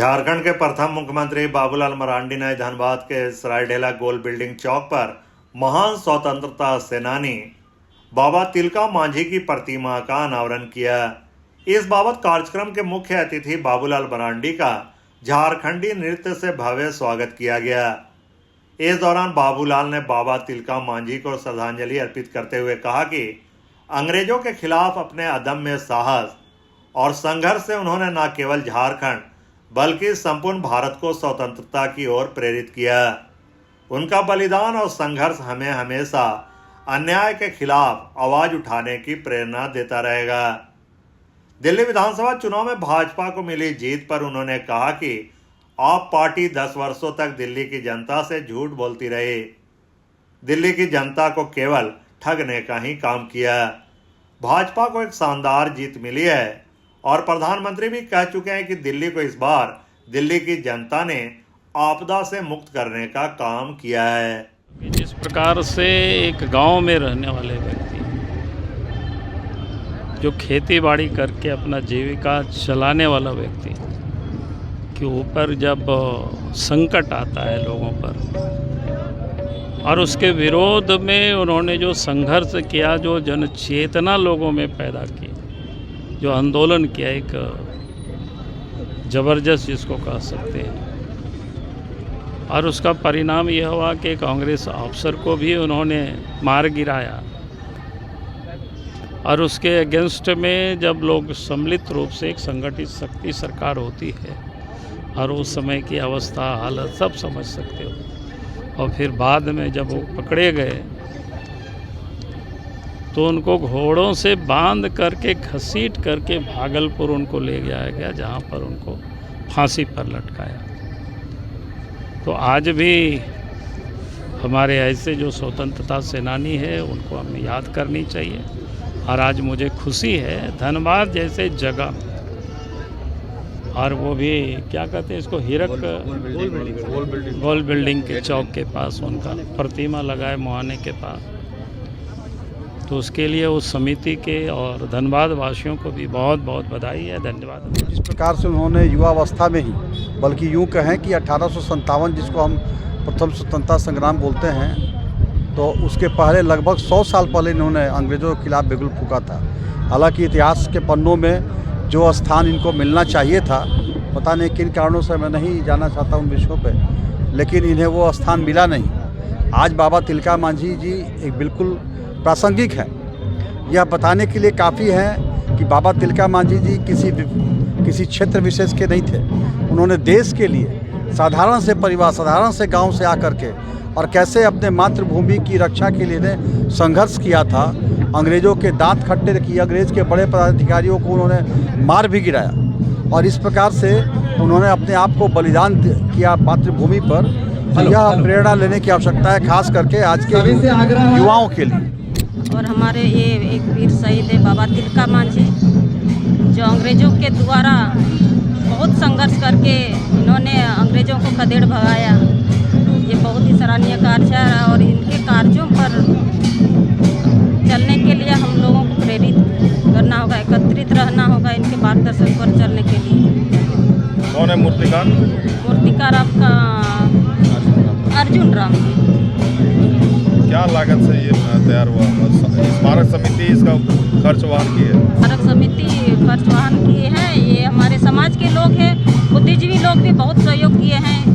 झारखंड के प्रथम मुख्यमंत्री बाबूलाल मरांडी ने धनबाद के सरायढेला गोल बिल्डिंग चौक पर महान स्वतंत्रता सेनानी बाबा तिलका मांझी की प्रतिमा का अनावरण किया। इस बाबत कार्यक्रम के मुख्य अतिथि बाबूलाल मरांडी का झारखंडी नृत्य से भव्य स्वागत किया गया। इस दौरान बाबूलाल ने बाबा तिलका मांझी को श्रद्धांजलि अर्पित करते हुए कहा कि अंग्रेजों के खिलाफ अपने अदम्य साहस और संघर्ष से उन्होंने न केवल झारखंड बल्कि संपूर्ण भारत को स्वतंत्रता की ओर प्रेरित किया। उनका बलिदान और संघर्ष हमें हमेशा अन्याय के खिलाफ आवाज उठाने की प्रेरणा देता रहेगा। दिल्ली विधानसभा चुनाव में भाजपा को मिली जीत पर उन्होंने कहा कि आप पार्टी 10 वर्षों तक दिल्ली की जनता से झूठ बोलती रही, दिल्ली की जनता को केवल ठगने का ही काम किया। भाजपा को एक शानदार जीत मिली है और प्रधानमंत्री भी कह चुके हैं कि दिल्ली को इस बार दिल्ली की जनता ने आपदा से मुक्त करने का काम किया है। जिस प्रकार से एक गांव में रहने वाले व्यक्ति जो खेती बाड़ी करके अपना जीविका चलाने वाला व्यक्ति के ऊपर जब संकट आता है लोगों पर और उसके विरोध में उन्होंने जो संघर्ष किया, जो जन चेतना लोगों में पैदा की, जो आंदोलन किया, एक ज़बरदस्त जिसको कह सकते हैं, और उसका परिणाम यह हुआ कि कांग्रेस अफसर को भी उन्होंने मार गिराया और उसके अगेंस्ट में जब लोग सम्मिलित रूप से एक संगठित शक्ति सरकार होती है और उस समय की अवस्था हालत सब समझ सकते हो। और फिर बाद में जब वो पकड़े गए तो उनको घोड़ों से बांध करके घसीट करके भागलपुर उनको ले जाया गया, जहाँ पर उनको फांसी पर लटकाया। तो आज भी हमारे ऐसे जो स्वतंत्रता सेनानी है उनको हमें याद करनी चाहिए। और आज मुझे खुशी है धनबाद जैसे जगह, और वो भी क्या कहते हैं इसको, हीरक गोल बिल्डिंग के चौक के पास उनका प्रतिमा लगाए मुहाने के पास। तो उसके लिए उस समिति के और धनबाद वासियों को भी बहुत बहुत बधाई है, धन्यवाद। इस प्रकार से उन्होंने युवावस्था में ही, बल्कि यूँ कहें कि 1857 जिसको हम प्रथम स्वतंत्रता संग्राम बोलते हैं, तो उसके पहले लगभग 100 साल पहले इन्होंने अंग्रेज़ों के खिलाफ बिगुल फूंका था। हालांकि इतिहास के पन्नों में जो स्थान इनको मिलना चाहिए था, पता नहीं किन कारणों से, मैं नहीं जाना चाहता उन विषयों पे, लेकिन इन्हें वो स्थान मिला नहीं। आज बाबा तिलका मांझी जी एक बिल्कुल प्रासंगिक है। यह बताने के लिए काफ़ी है कि बाबा तिलका मांझी जी किसी क्षेत्र विशेष के नहीं थे। उन्होंने देश के लिए साधारण से परिवार, साधारण से गांव से आकर के और कैसे अपने मातृभूमि की रक्षा के लिए संघर्ष किया था। अंग्रेज़ों के दांत खट्टे किए, अंग्रेज़ के बड़े पदाधिकारियों को उन्होंने मार भी गिराया और इस प्रकार से उन्होंने अपने आप को बलिदान किया मातृभूमि पर। यह प्रेरणा लेने की आवश्यकता है, खास करके आज के युवाओं के लिए। और हमारे ये एक वीर शहीद है बाबा तिलका मांझी, जो अंग्रेज़ों के द्वारा बहुत संघर्ष करके इन्होंने अंग्रेज़ों को खदेड़ भगाया। ये बहुत ही सराहनीय कार्य है और इनके कार्यों पर चलने के लिए हम लोगों को प्रेरित करना होगा, एकत्रित रहना होगा इनके मार्गदर्शन पर चलने के लिए। कौन है मूर्तिकार? मूर्तिकार आपका अर्जुन राम जी। क्या लागत से ये तैयार हुआ? स्मारक समिति इसका खर्च वहन की है? स्मारक समिति खर्च वहन की है। ये हमारे समाज के लोग हैं, बुद्धिजीवी लोग भी बहुत सहयोग किए हैं।